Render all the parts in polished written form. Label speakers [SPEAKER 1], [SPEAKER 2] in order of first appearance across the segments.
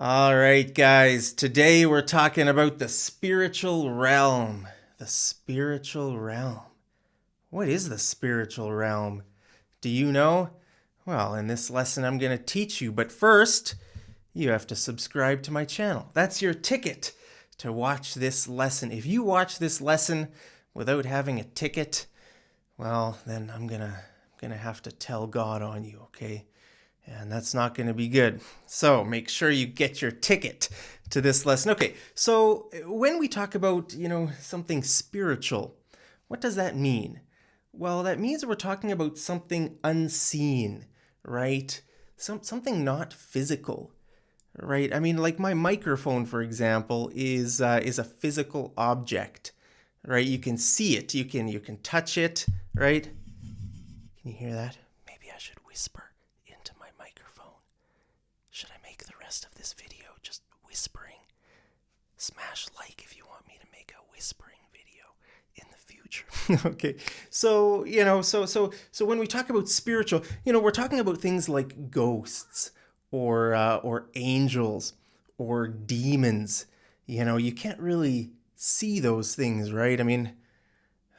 [SPEAKER 1] All right, guys. Today we're talking about the spiritual realm. The spiritual realm. What is the spiritual realm? Do you know? Well, in this lesson, I'm going to teach you. But first, you have to subscribe to my channel. That's your ticket to watch this lesson. If you watch this lesson without having a ticket, well, then I'm gonna have to tell God on you, okay? And that's not going to be good. So make sure you get your ticket to this lesson. Okay, so when we talk about, something spiritual, what does that mean? Well, that means we're talking about something unseen, right? Something not physical, right? I mean, like my microphone, for example, is a physical object, right? You can see it, you can touch it, right? Can you hear that? Maybe I should whisper into my microphone. Should I make the rest of this video just whispering? Smash like if you want me to make a whispering video in the future. Okay. So, so when we talk about spiritual, we're talking about things like ghosts or angels or demons. You can't really see those things, right? I mean,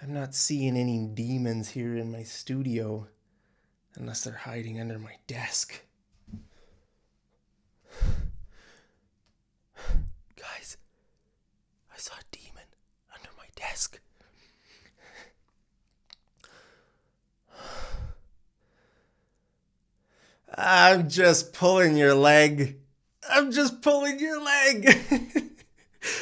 [SPEAKER 1] I'm not seeing any demons here in my studio unless they're hiding under my desk. Guys, I saw a demon under my desk. I'm just pulling your leg. I'm just pulling your leg.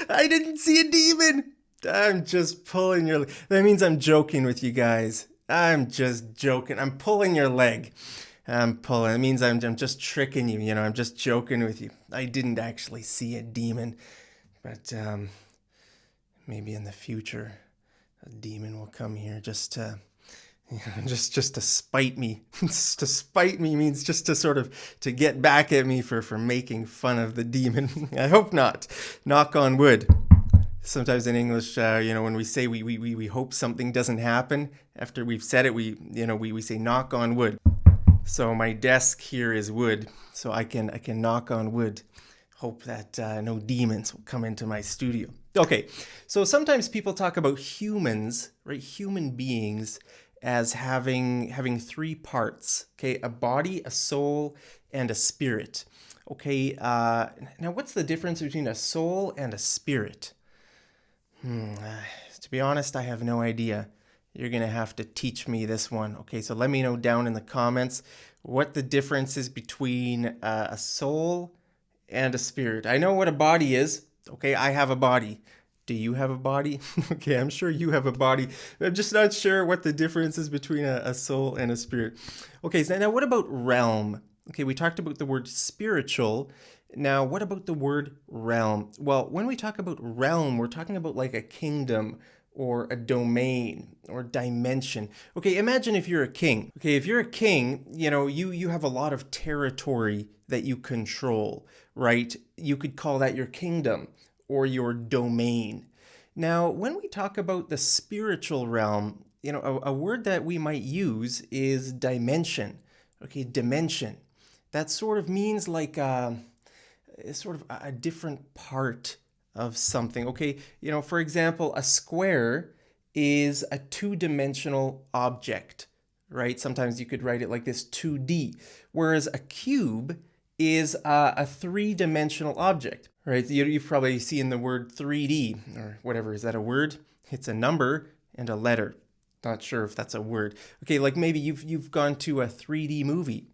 [SPEAKER 1] I didn't see a demon. I'm just pulling your leg. That means I'm joking with you guys. I'm just joking. I'm pulling your leg. I'm pulling. It means I'm just tricking you. I'm just joking with you. I didn't actually see a demon, but maybe in the future, a demon will come here just to, just to spite me. Just to spite me means just to sort of to get back at me for making fun of the demon. I hope not. Knock on wood. Sometimes in English, when we say we hope something doesn't happen, after we've said it, we say knock on wood. So my desk here is wood, so I can knock on wood. Hope that no demons will come into my studio. Okay, so sometimes people talk about humans, right? Human beings as having three parts. Okay, a body, a soul, and a spirit. Okay, now what's the difference between a soul and a spirit? To be honest, I have no idea. You're going to have to teach me this one. Okay, so let me know down in the comments what the difference is between a soul and a spirit. I know what a body is. Okay, I have a body. Do you have a body? Okay, I'm sure you have a body. I'm just not sure what the difference is between a soul and a spirit. Okay, so now what about realm? Okay, we talked about the word spiritual. Now, what about the word realm? Well, when we talk about realm, we're talking about like a kingdom or a domain or dimension. Okay, imagine if you're a king. Okay, if you're a king, you have a lot of territory that you control, right? You could call that your kingdom or your domain. Now, when we talk about the spiritual realm, a word that we might use is dimension. Okay, dimension. That sort of means like sort of a different part of something. Okay, for example, a square is a two-dimensional object, right? Sometimes you could write it like this, 2D, whereas a cube is a three-dimensional object, right? You've probably seen the word 3D or whatever. Is that a word? It's a number and a letter. Not sure if that's a word. Okay, like maybe you've gone to a 3D movie,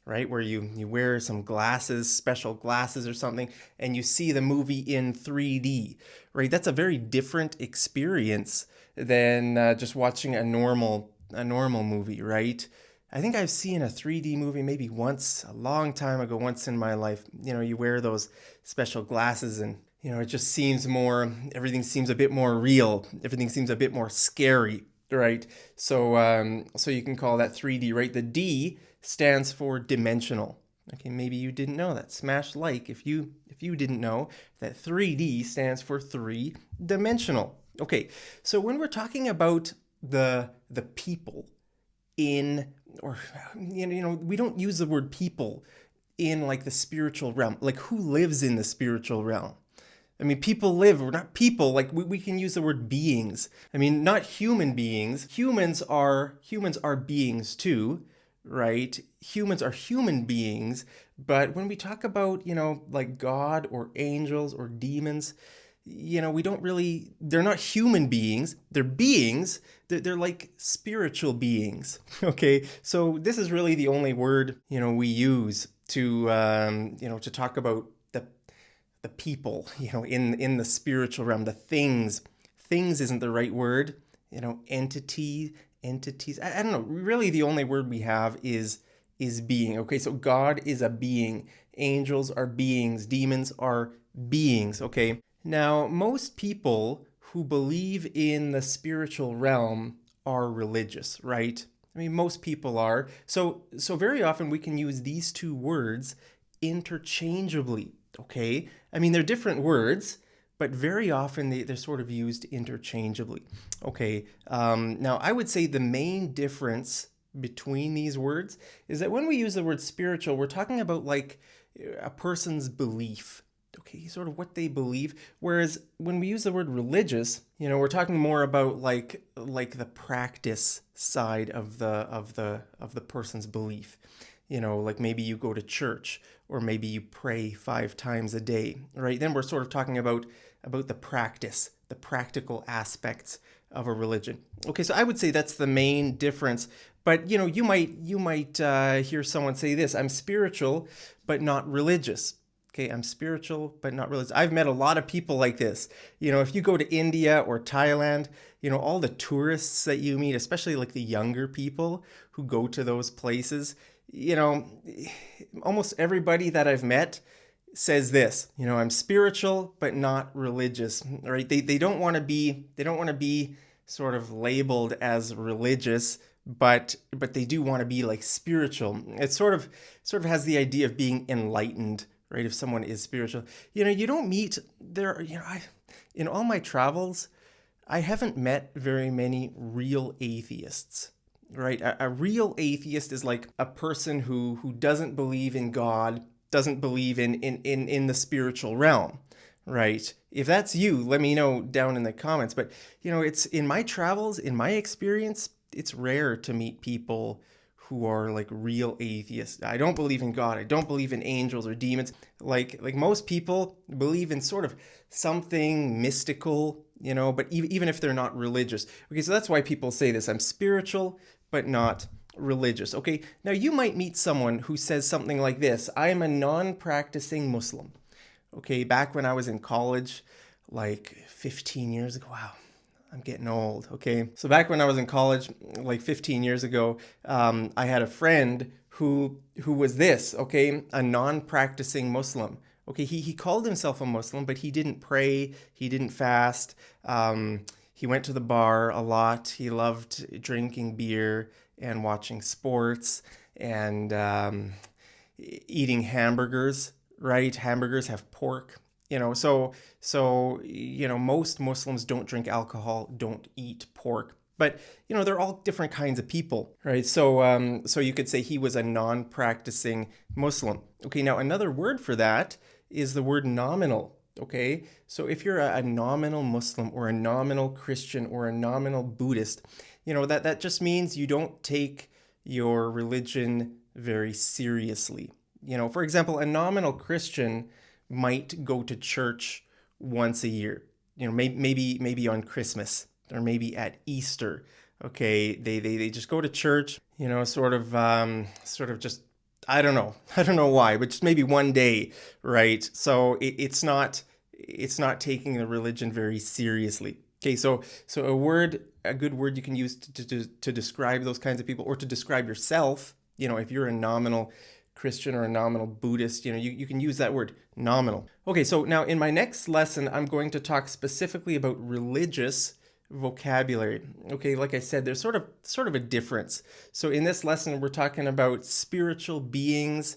[SPEAKER 1] right? Where you wear some glasses, special glasses or something, and you see the movie in 3D, right? That's a very different experience than just watching a normal movie, right? I think I've seen a 3D movie maybe once, a long time ago, once in my life. You wear those special glasses and, it just seems everything seems a bit more real. Everything seems a bit more scary, right? So you can call that 3D, right? The D stands for dimensional. Okay, maybe you didn't know that. Smash like if you didn't know that 3D stands for three-dimensional. Okay, so when we're talking about the people in, or we don't use the word people in like the spiritual realm. Like, who lives in the spiritual realm? I mean, people live, we're not people, like we can use the word beings. I mean, not human beings. Humans are beings too, right? Humans are human beings, but when we talk about, like God or angels or demons, we don't really, they're not human beings. They're beings. They're like spiritual beings. Okay. So this is really the only word, we use to talk about the people, in the spiritual realm, the things. Things isn't the right word, entities. I don't know. Really, the only word we have is being. Okay, so God is a being. Angels are beings. Demons are beings. Okay. Now, most people who believe in the spiritual realm are religious, right? I mean, most people are. So very often we can use these two words interchangeably. Okay, I mean, they're different words, but very often they're sort of used interchangeably. Okay, now I would say the main difference between these words is that when we use the word spiritual, we're talking about like a person's belief. Okay, sort of what they believe. Whereas when we use the word religious, we're talking more about like the practice side of the person's belief. Like maybe you go to church, or maybe you pray 5 times a day, right? Then we're sort of talking about the practice, the practical aspects of a religion. Okay, so I would say that's the main difference. But you might hear someone say this: I'm spiritual, but not religious. Okay, I'm spiritual, but not religious. I've met a lot of people like this. If you go to India or Thailand, all the tourists that you meet, especially like the younger people who go to those places, almost everybody that I've met says this, I'm spiritual, but not religious, right? They don't want to be sort of labeled as religious, but they do want to be like spiritual. It sort of has the idea of being enlightened, right? If someone is spiritual, you don't meet there, in all my travels, I haven't met very many real atheists. Right? A real atheist is like a person who doesn't believe in God, doesn't believe in the spiritual realm, right? If that's you, let me know down in the comments. But, it's in my travels, in my experience, it's rare to meet people who are like real atheists. I don't believe in God. I don't believe in angels or demons. Like most people believe in sort of something mystical, but even if they're not religious. Okay, so that's why people say this: I'm spiritual, but not religious. Okay, now you might meet someone who says something like this: I am a non-practicing Muslim. Okay, back when I was in college, like 15 years ago, wow, I'm getting old. Okay, so back when I was in college, like 15 years ago, I had a friend who was this, okay, a non-practicing Muslim. Okay, he called himself a Muslim, but he didn't pray, he didn't fast. He went to the bar a lot. He loved drinking beer and watching sports and eating hamburgers, right? Hamburgers have pork, so most Muslims don't drink alcohol, don't eat pork. But, they're all different kinds of people, right? So you could say he was a non-practicing Muslim. Okay, now another word for that is the word nominal. Okay, so if you're a nominal Muslim or a nominal Christian or a nominal Buddhist, that just means you don't take your religion very seriously. For example, a nominal Christian might go to church once a year, maybe on Christmas or maybe at Easter. Okay, they just go to church, sort of just, I don't know why, but just maybe one day, right? So it's not taking the religion very seriously. Okay, so a good word you can use to describe those kinds of people, or to describe yourself, if you're a nominal Christian or a nominal Buddhist, you can use that word, nominal. Okay, so now in my next lesson, I'm going to talk specifically about religious vocabulary. Okay, like I said, there's sort of a difference. So in this lesson, we're talking about spiritual beings,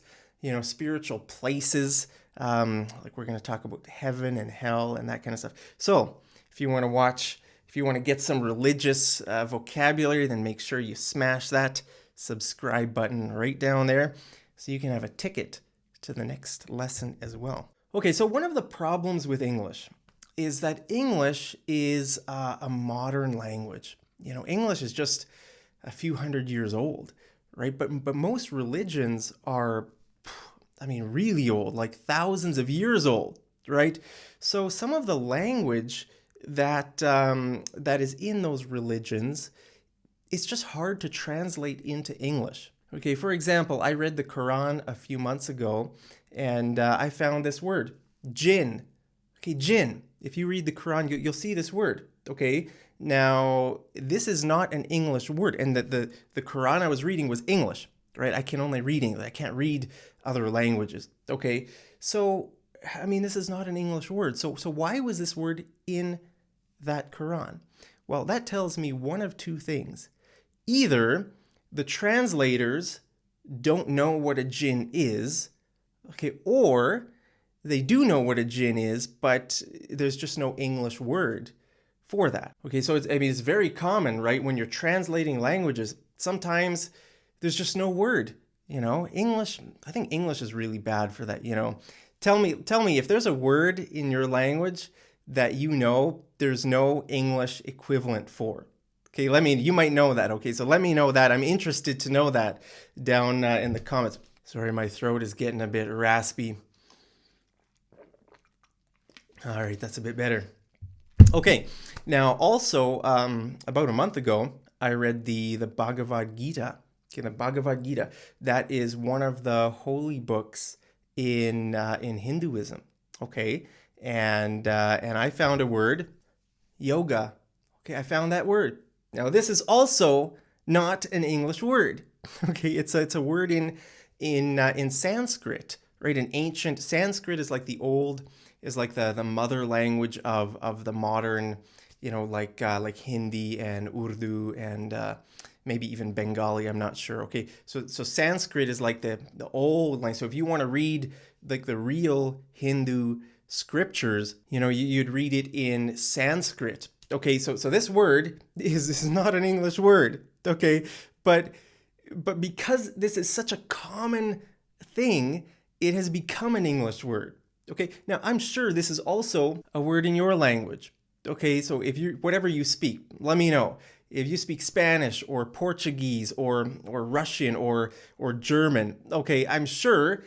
[SPEAKER 1] spiritual places. Like we're going to talk about heaven and hell and that kind of stuff. So if you want to get some religious vocabulary, then make sure you smash that subscribe button right down there so you can have a ticket to the next lesson as well. Okay, so one of the problems with English is that English is a modern language. English is just a few hundred years old, right? But most religions are, really old, like thousands of years old, right? So some of the language that is in those religions, it's just hard to translate into English. Okay, for example, I read the Quran a few months ago, and I found this word, Jinn. Okay, Jinn. If you read the Quran, you'll see this word. Okay, now this is not an English word, and the Quran I was reading was English, right? I can only read English. I can't read other languages. Okay, so this is not an English word. So why was this word in that Quran? Well, that tells me one of two things. Either the translators don't know what a jinn is, okay, or they do know what a jinn is, but there's just no English word for that. Okay, so it's very common, right? When you're translating languages, sometimes there's just no word. English, I think English is really bad for that. Tell me if there's a word in your language that there's no English equivalent for. Okay, you might know that. Okay, so let me know that. I'm interested to know that down in the comments. Sorry, my throat is getting a bit raspy. All right, that's a bit better. Okay, now also about a month ago, I read the Bhagavad Gita. Okay, the Bhagavad Gita, that is one of the holy books in Hinduism. Okay, and I found a word, yoga. Okay, I found that word. Now this is also not an English word. Okay, it's a word in Sanskrit, right? In ancient Sanskrit is like the mother language of the modern, like Hindi and Urdu and maybe even Bengali, I'm not sure. Okay, so Sanskrit is like the old language. So if you want to read like the real Hindu scriptures, you'd read it in Sanskrit. Okay, so this word is not an English word. Okay, but because this is such a common thing, it has become an English word. Okay, now I'm sure this is also a word in your language. Okay, so whatever you speak, let me know. If you speak Spanish or Portuguese or Russian or German, okay, I'm sure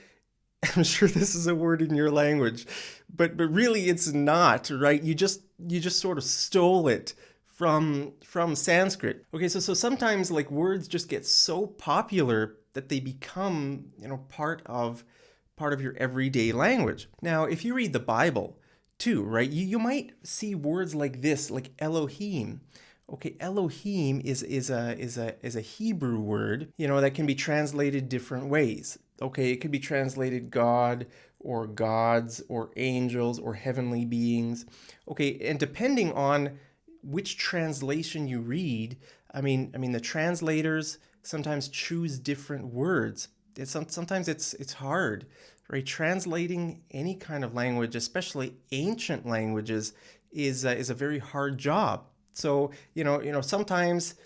[SPEAKER 1] this is a word in your language, but really it's not, right? You just sort of stole it from Sanskrit. Okay, so sometimes like words just get so popular that they become, part of your everyday language. Now, if you read the Bible too, right, you might see words like this, like Elohim. Okay, Elohim is a Hebrew word, that can be translated different ways. Okay, it could be translated God or gods or angels or heavenly beings. Okay, and depending on which translation you read, the translators sometimes choose different words. Sometimes it's hard, right? Translating any kind of language, especially ancient languages, is a very hard job. So, sometimes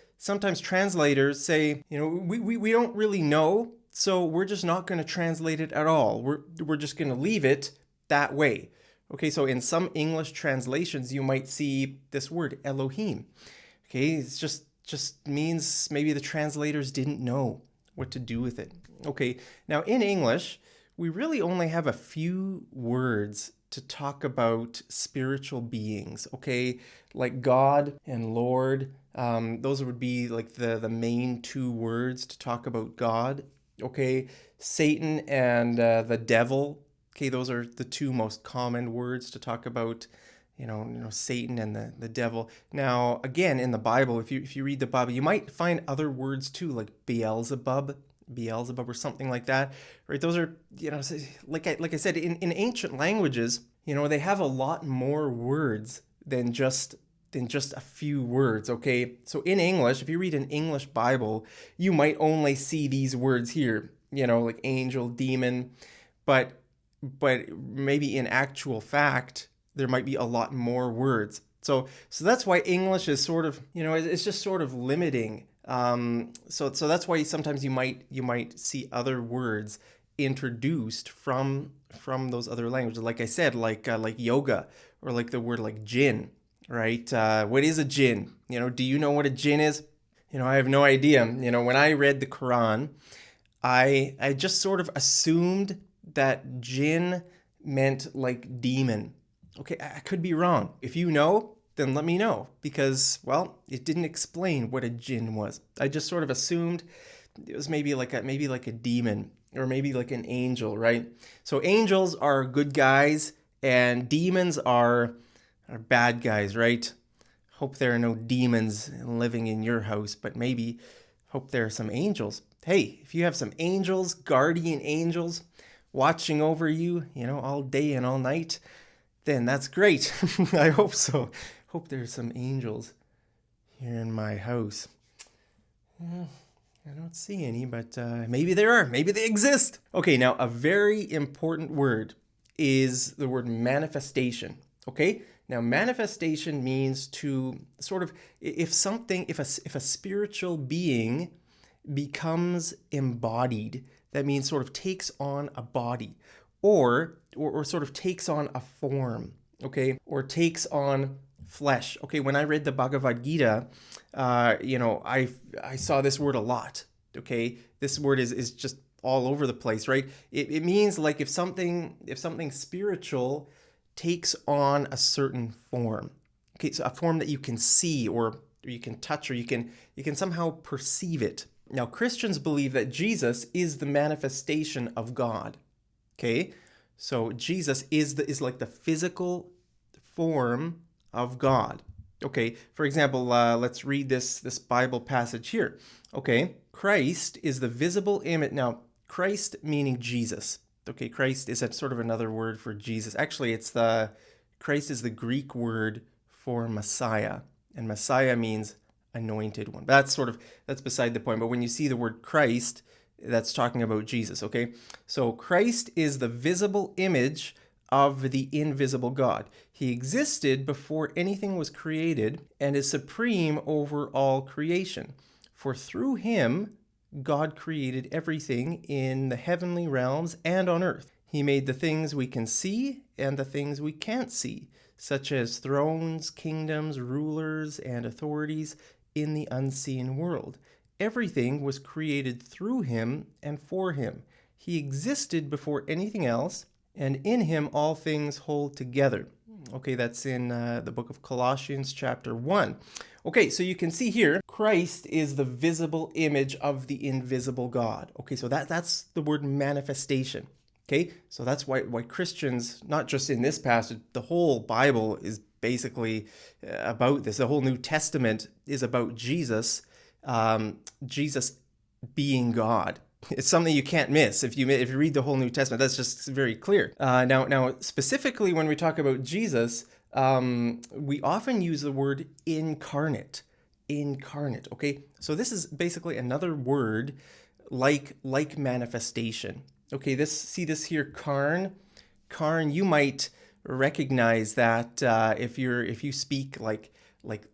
[SPEAKER 1] translators say, we don't really know, so we're just not going to translate it at all. We're just going to leave it that way. Okay, so in some English translations, you might see this word, Elohim. Okay, it's just means maybe the translators didn't know what to do with it. Okay, now in English, we really only have a few words to talk about spiritual beings, okay? Like God and Lord, those would be like the main two words to talk about God, okay? Satan and the devil, okay, those are the two most common words to talk about, Satan and the devil. Now, again, in the Bible, if you read the Bible, you might find other words too, like Beelzebub or something like that, right? Those are, like I said, in ancient languages, they have a lot more words than just a few words, okay? So in English, if you read an English Bible, you might only see these words here, like angel, demon, but maybe in actual fact, there might be a lot more words. So that's why English is sort of, it's just sort of limiting. So that's why sometimes you might see other words introduced from those other languages. Like I said, like yoga, or like the word like jinn, right? What is a jinn? Do you know what a jinn is? I have no idea. When I read the Quran, I just sort of assumed that jinn meant like demon. Okay, I could be wrong. If you know, then let me know, because, well, it didn't explain what a jinn was. I just sort of assumed it was maybe like a demon, or maybe like an angel, right? So angels are good guys and demons are bad guys, right? Hope there are no demons living in your house, but maybe hope there are some angels. Hey, if you have some angels, guardian angels, watching over you, all day and all night, then that's great. I hope so. Hope there's some angels here in my house. I don't see any, but maybe there are. Maybe they exist. Okay, now a very important word is the word manifestation. Okay, now manifestation means to sort of, if a spiritual being becomes embodied, that means sort of takes on a body, or sort of takes on a form, okay, or takes on flesh. Okay, when I read the Bhagavad Gita, I saw this word a lot. Okay, this word is just all over the place, right? It means like if something spiritual takes on a certain form. Okay, so a form that you can see, or you can touch, or you can somehow perceive it. Now, Christians believe that Jesus is the manifestation of God. Okay, so Jesus is like the physical form of God. Okay, for example, let's read this Bible passage here. Okay, Christ is the visible image. Now, Christ meaning Jesus. Okay, Christ is sort of another word for Jesus. Actually, Christ is the Greek word for Messiah, and Messiah means anointed one. But that's beside the point. But when you see the word Christ, that's talking about Jesus. Okay, so Christ is the visible image of the invisible God. He existed before anything was created and is supreme over all creation. For through him, God created everything in the heavenly realms and on earth. He made the things we can see and the things we can't see, such as thrones, kingdoms, rulers, and authorities in the unseen world. Everything was created through him and for him. He existed before anything else, and in him all things hold together. Okay, that's in the book of Colossians chapter 1. Okay, so you can see here, Christ is the visible image of the invisible God. Okay, so that's the word manifestation. Okay, so that's why Christians, not just in this passage, the whole Bible is basically about this. The whole New Testament is about Jesus, Jesus being God. It's something you can't miss if you read the whole New Testament. That's just very clear. Now, specifically when we talk about Jesus, we often use the word incarnate. Incarnate. Okay, so this is basically another word like manifestation. Okay, see this here, Karn. You might recognize that if you speak like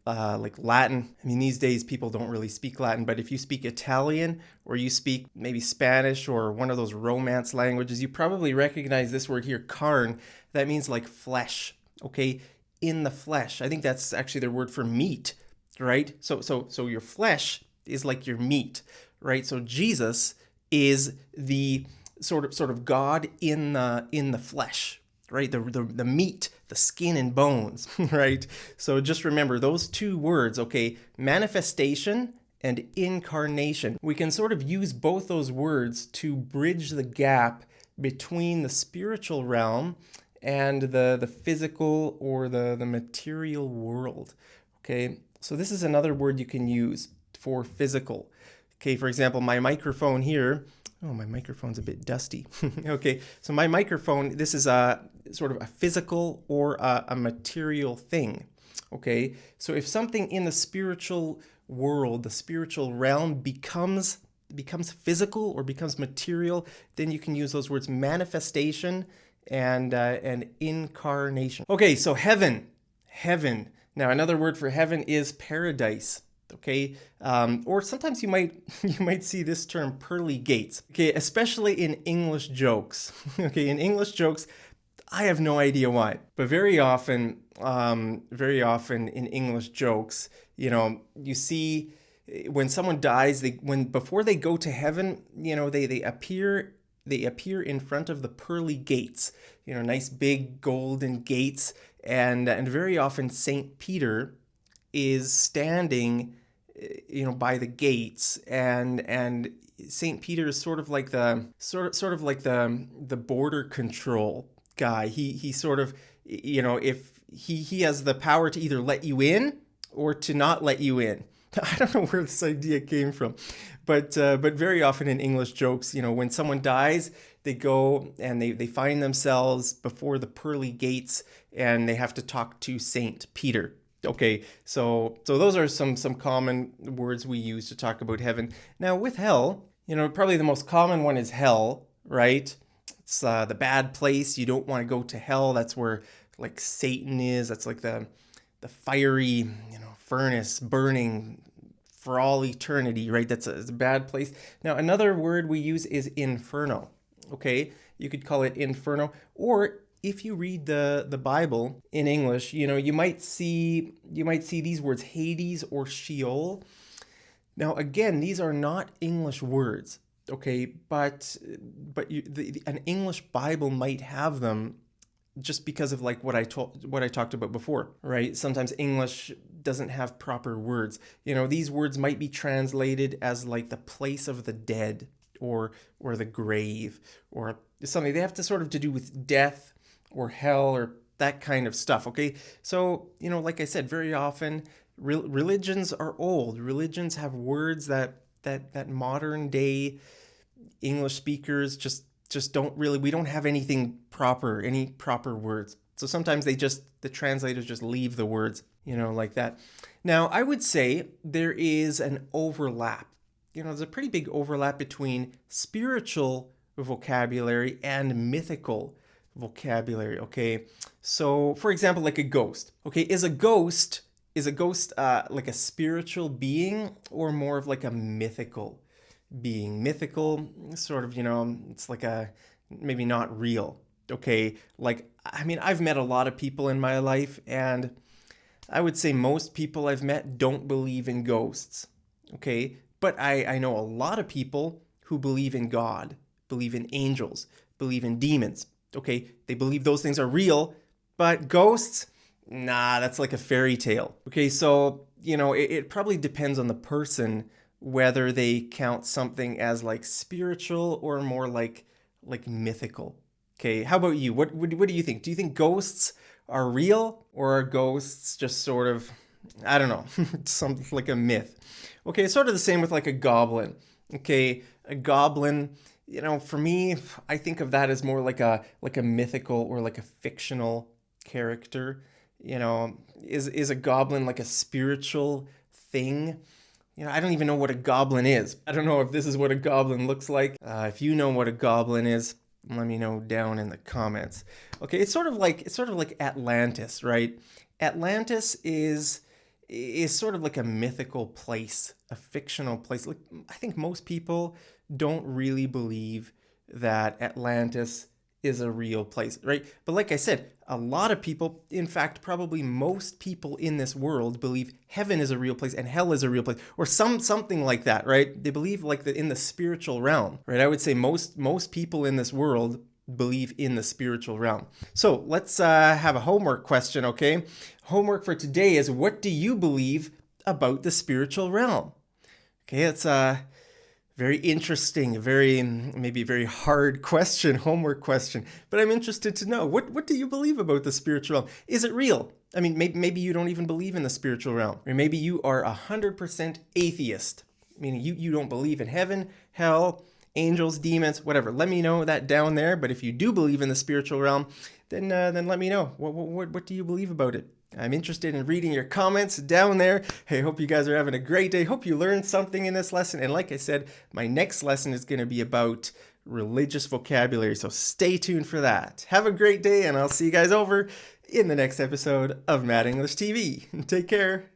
[SPEAKER 1] Latin. I mean, these days people don't really speak Latin, but if you speak Italian, or you speak maybe Spanish or one of those Romance languages, you probably recognize this word here, karn. That means like flesh. Okay, in the flesh. I think that's actually their word for meat, right? So your flesh is like your meat, right? So Jesus is the sort of God in the flesh, right? The meat, the skin and bones, right? So just remember those two words, okay? Manifestation and incarnation. We can sort of use both those words to bridge the gap between the spiritual realm and the physical or the material world, okay? So this is another word you can use for physical. Okay, for example, my microphone here. Oh, my microphone's a bit dusty. Okay, so my microphone, this is a sort of a physical or a material thing. Okay, so if something in the spiritual world, the spiritual realm becomes physical or becomes material, then you can use those words manifestation and incarnation. Okay, so heaven. Now, another word for heaven is paradise. Okay, or sometimes you might you might see this term pearly gates. Okay, especially in English jokes. Okay, in English jokes, I have no idea why, but very often in English jokes, you see when someone dies, before they go to heaven, they appear in front of the pearly gates, nice big golden gates, and very often Saint Peter is standing, by the gates, and Saint Peter is sort of like the border control guy. He sort of, if he has the power to either let you in or to not let you in. I don't know where this idea came from, but very often in English jokes, when someone dies, they go and they find themselves before the pearly gates, and they have to talk to Saint Peter. Okay, so those are some common words we use to talk about heaven. Now with hell, probably the most common one is hell, right? It's the bad place. You don't want to go to hell. That's where like Satan is. That's like the fiery, furnace burning for all eternity, right? It's a bad place. Now, another word we use is inferno. Okay, you could call it inferno, or if you read the Bible in English, you might see these words, Hades or Sheol. Now, again, these are not English words, okay, but an English Bible might have them, just because of like what I talked about before, right? Sometimes English doesn't have proper words. These words might be translated as like the place of the dead, or the grave, or something. They have to sort of to do with death or hell or that kind of stuff. Okay, so like I said, very often religions are old. Religions have words that modern day English speakers just don't really, we don't have any proper words. So sometimes the translators just leave the words, like that. Now, I would say there is an overlap. There's a pretty big overlap between spiritual vocabulary and mythical vocabulary. Okay, so for example, like a ghost. Okay, is a ghost like a spiritual being, or more of like a mythical being? Mythical, sort of, it's like maybe not real. Okay, like, I mean, I've met a lot of people in my life, and I would say most people I've met don't believe in ghosts. Okay, but I know a lot of people who believe in God, believe in angels, believe in demons. Okay, they believe those things are real, but ghosts, nah, that's like a fairy tale. Okay, so, it probably depends on the person whether they count something as like spiritual or more like mythical. Okay, how about you? What do you think? Do you think ghosts are real, or are ghosts just sort of, I don't know, something like a myth? Okay, it's sort of the same with like a goblin. Okay, a goblin, for me, I think of that as more like a mythical or like a fictional character. Is a goblin like a spiritual thing? I don't even know what a goblin is. I don't know if this is what a goblin looks like. If you know what a goblin is, let me know down in the comments. Okay, it's sort of like Atlantis, right? Atlantis is sort of like a mythical place, a fictional place. Like, I think most people don't really believe that Atlantis is a real place, right? But like I said, a lot of people, in fact, probably most people in this world believe heaven is a real place and hell is a real place, or something like that, right? They believe like in the spiritual realm, right? I would say most people in this world believe in the spiritual realm. So let's have a homework question, okay? Homework for today is, what do you believe about the spiritual realm? Okay, it's very interesting, maybe very hard question, homework question, but I'm interested to know, what do you believe about the spiritual realm? Is it real? I mean, maybe you don't even believe in the spiritual realm, or maybe you are 100% atheist, meaning you don't believe in heaven, hell, angels, demons, whatever. Let me know that down there. But if you do believe in the spiritual realm, then let me know. What do you believe about it? I'm interested in reading your comments down there. Hey, hope you guys are having a great day. Hope you learned something in this lesson. And like I said, my next lesson is going to be about religious vocabulary. So stay tuned for that. Have a great day, and I'll see you guys over in the next episode of Mad English TV. Take care.